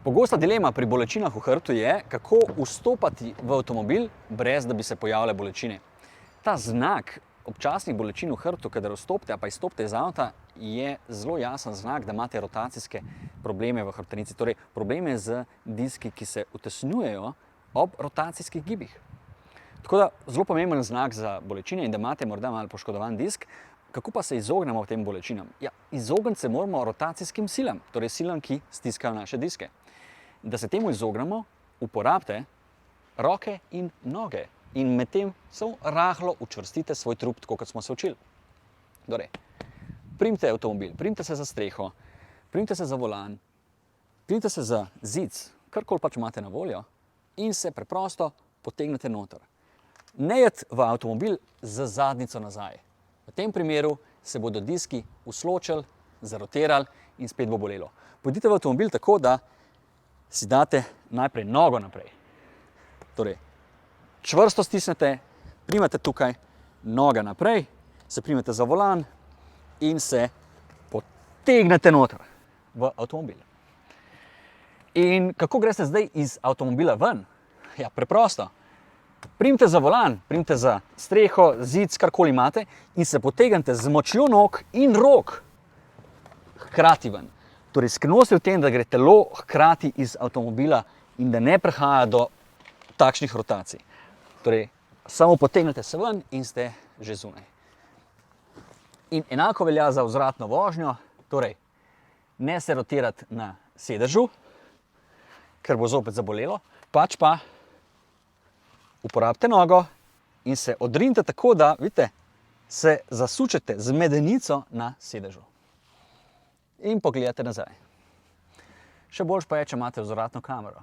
Pogosta dilema pri bolečinah v hrbtu je, kako vstopati v avtomobil, brez da bi se pojavile bolečine. Ta znak občasnih bolečin v hrbtu, kadar vstopite ali pa izstopite iz avta, je zelo jasen znak, da imate rotacijske probleme v hrbtenici, torej probleme z diski, ki se utesnjujejo ob rotacijskih gibih. Tako da zelo pomemben znak za bolečine in da imate morda malo poškodovan disk. Kako pa se izognemo tem bolečinam? Ja, izogniti se moramo rotacijskim silam, torej silam, ki stiskajo naše diske. Da se temu izognemo, uporabite roke in noge in medtem samo rahlo učvrstite svoj trup, tako kot smo se učili. Torej, primite avtomobil, primite se za streho, primite se za volan, primite se za zic, karkoli pač imate na voljo in se preprosto potegnete noter. Ne iti v avtomobil z zadnjico nazaj. V tem primeru se bodo diski usločili, zarotirali in spet bo bolelo. Pojdite v avtomobil tako, da si date najprej nogo naprej. Torej, čvrsto stisnete, primete tukaj, noga naprej, se primete za volan in se potegnete noter v avtomobil. In kako greste zdaj iz avtomobila ven? Ja, preprosto. Primite za volan, primite za streho, zic, karkoli imate in se potegnete z močjo nog in rok hkrati ven. Torej, skrivnost je v tem, da gre telo hkrati iz avtomobila in da ne prihaja do takšnih rotacij. Torej, samo potegnete se ven in ste že zunaj. In enako velja za vzvratno vožnjo, torej, ne se rotirati na sedežu, ker bo zopet zabolelo, pač pa uporabite nogo in se odrinite tako, da, vidite, se zasučete z medenico na sedežu. In pogledate nazaj. Še boljše pa je, če imate vzvratno kamero.